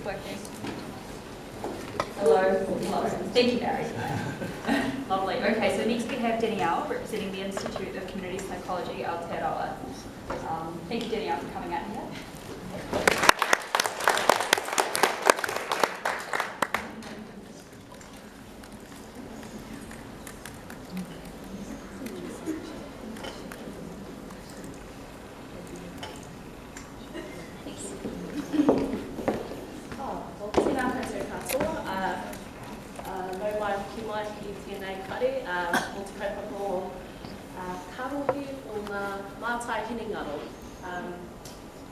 it's working. Hello. Hello. Thank you, Barry. Lovely. Okay, so next we have Danielle, representing the Institute of Community Psychology, Aotearoa. Thank you, Danielle, for coming out here.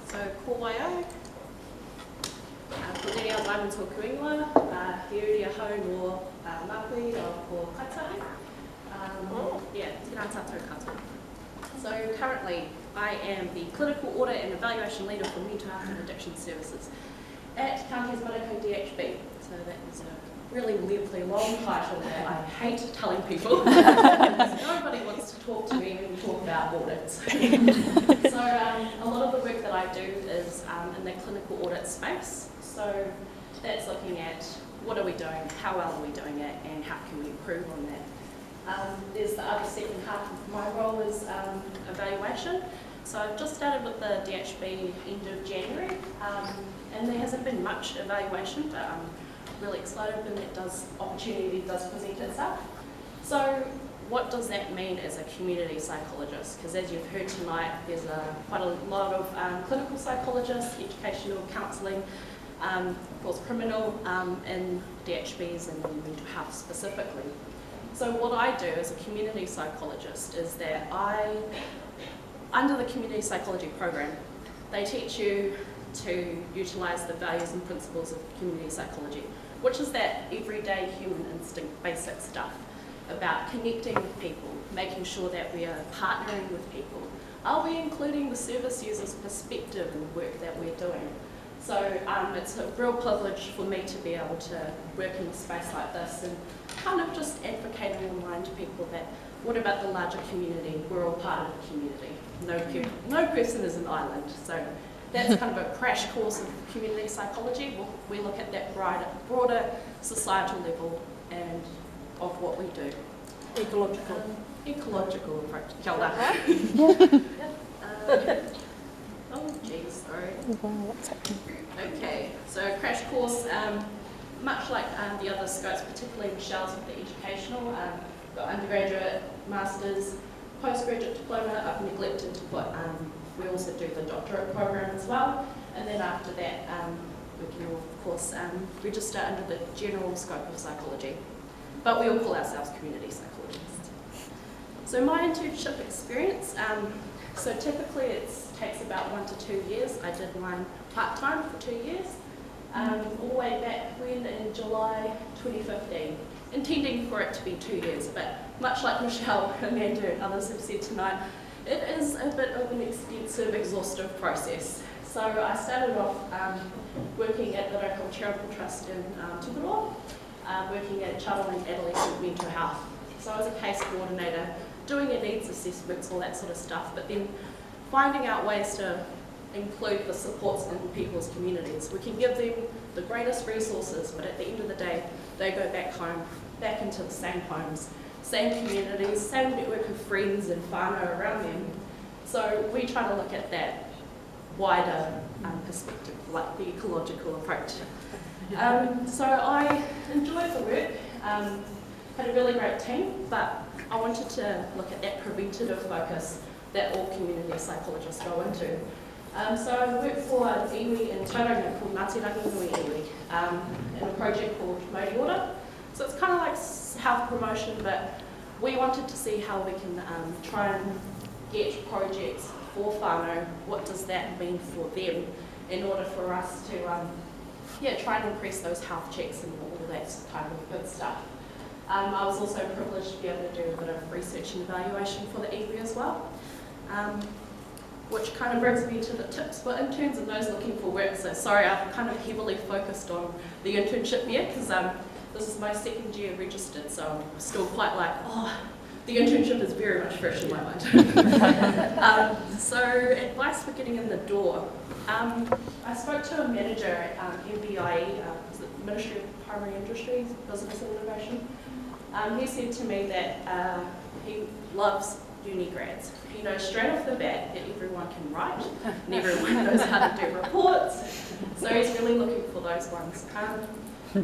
So, ko waio, ko Danielle Diamond tō kuingoa, he uri a hau no mapui o ko kaitai. Yeah, tēnā tātou katoa. So currently I am the Clinical Audit and Evaluation Leader for Mental Health and Addiction Services at Counties Manukau DHB. So that is a really weirdly long title that I hate telling people because nobody wants to talk to me when we talk about audits. So a lot of the work that I do is in the clinical audit space. So that's looking at what are we doing, how well are we doing it, and how can we improve on that. There's the other second half of my role is evaluation. So I've just started with the DHB end of January, and there hasn't been much evaluation, but I'm really excited when that opportunity does present itself. So what does that mean as a community psychologist? Because as you've heard tonight, there's quite a lot of clinical psychologists, educational counselling, of course criminal, and DHBs and mental health specifically. So what I do as a community psychologist is that under the community psychology program, they teach you to utilise the values and principles of community psychology, which is that everyday human instinct basic stuff about connecting with people, making sure that we are partnering with people. Are we including the service user's perspective in the work that we're doing? So it's a real privilege for me to be able to work in a space like this and kind of just advocating and remind people that what about the larger community? We're all part of the community. No person is an island. So that's kind of a crash course of community psychology. We look at that broader societal level and of what we do. Ecological approach. Kia ora. Oh geez, sorry. Okay, so crash course, much like the other scopes, particularly Michelle's with the educational, got undergraduate, masters, postgraduate diploma. I've neglected to put, we also do the doctorate program as well, and then after that we can all, of course, register under the general scope of psychology. But we all call ourselves community psychologists. So my internship experience, so typically it takes about 1 to 2 years. I did mine part-time for 2 years, all the way back when in July 2015, intending for it to be 2 years, but much like Michelle, Amanda and others have said tonight, it is a bit of an expensive, exhaustive process. So I started off working at the local charitable trust in Tukuroa, working at child and adolescent mental health. So I was a case coordinator, doing your needs assessments, all that sort of stuff, but then finding out ways to include the supports in people's communities. We can give them the greatest resources, but at the end of the day, they go back home, back into the same homes, same communities, same network of friends and whānau around them. So we try to look at that wider perspective, like the ecological approach. So I enjoyed the work, had a really great team, but I wanted to look at that preventative focus that all community psychologists go into. So I worked for an iwi in Tauranga called Ngāti Ranginui Iwi in a project called Mauri Ora. So it's kind of like health promotion, but we wanted to see how we can try and get projects for whānau. What does that mean for them in order for us to try and increase those health checks and all that kind of good stuff. I was also privileged to be able to do a bit of research and evaluation for the iwi as well. Which kind of brings me to the tips for interns and those looking for work. So sorry, I've kind of heavily focused on the internship year because this is my second year registered, so I'm still quite like, oh, the internship is very much fresh in my mind. So advice for getting in the door. I spoke to a manager at MBIE, Ministry of Primary Industries, Business and Innovation. He said to me that he loves uni grads. He knows straight off the bat that everyone can write and everyone knows how to do reports. So he's really looking for those ones.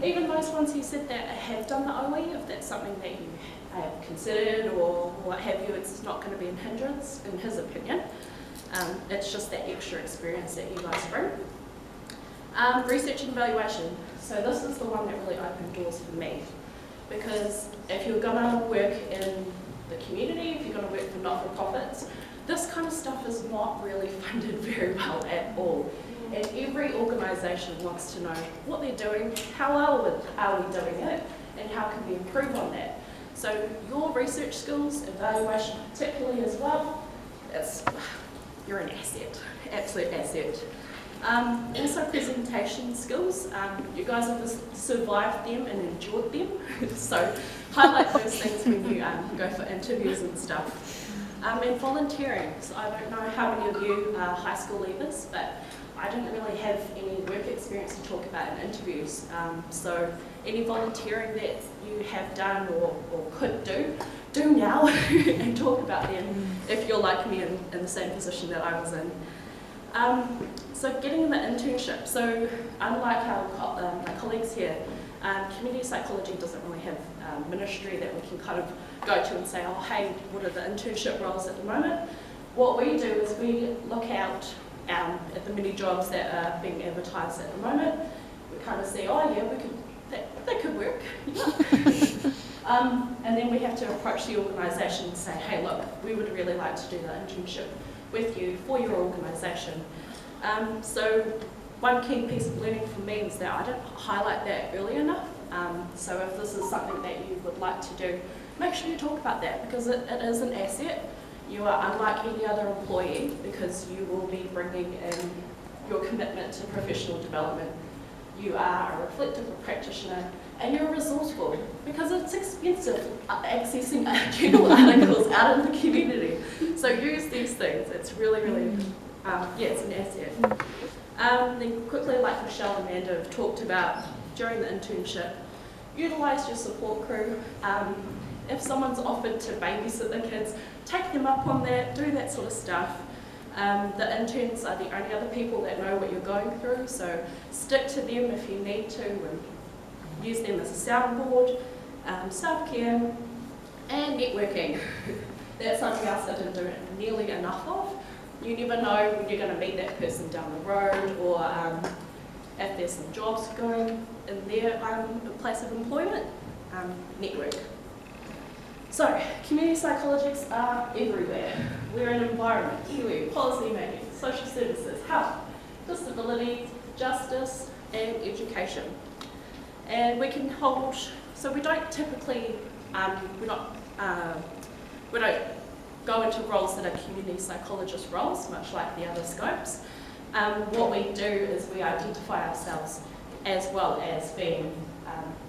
Even those ones he said that have done the OE, if that's something that you have considered or what have you, it's not going to be a hindrance in his opinion. It's just that extra experience that you guys bring. Research and evaluation. So this is the one that really opened doors for me. Because if you're going to work in the community, if you're going to work for not-for-profits, this kind of stuff is not really funded very well at all. And every organisation wants to know what they're doing, how well are we doing it, and how can we improve on that. So your research skills, evaluation particularly as well, you're an asset, absolute asset. Also presentation skills, you guys have survived them and endured them, so highlight those things when you go for interviews and stuff. And volunteering, so I don't know how many of you are high school leavers, but I didn't really have any work experience to talk about in interviews, so any volunteering that you have done or could do now and talk about them if you're like me in the same position that I was in. So getting the internship, so unlike our my colleagues here, community psychology doesn't really have ministry that we can kind of go to and say, oh hey, what are the internship roles at the moment? What we do is we look out at the many jobs that are being advertised at the moment. We kind of say, oh yeah, that could work. And then we have to approach the organisation and say, hey look, we would really like to do the internship with you for your organisation. So one key piece of learning for me was that I didn't highlight that early enough. So if this is something that you would like to do, make sure you talk about that because it is an asset. You are unlike any other employee because you will be bringing in your commitment to professional development. You are a reflective practitioner and you're resourceful because it's expensive accessing journal articles out in the community. So use these things. It's really, really, yeah, it's an asset. Then quickly, like Michelle and Amanda have talked about during the internship, utilise your support crew. If someone's offered to babysit the kids, take them up on that, do that sort of stuff. The interns are the only other people that know what you're going through, so stick to them if you need to and use them as a soundboard, self-care, and networking. That's something else I didn't do nearly enough of. You never know when you're going to meet that person down the road or if there's some jobs going in their place of employment. Network. So, community psychologists are everywhere. We're in environment, Kiwi, policy making, social services, health, disability, justice, and education. And we can hold, so we don't typically, we don't go into roles that are community psychologist roles, much like the other scopes. What we do is we identify ourselves as well as being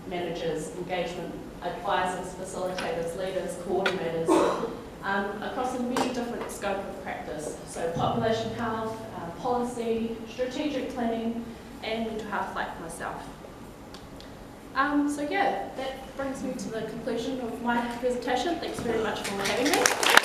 managers, engagement advisors, facilitators, leaders, coordinators, across a many different scope of practice. So population health, policy, strategic planning, and mental health like myself. So yeah, that brings me to the conclusion of my presentation. Thanks very much for having me.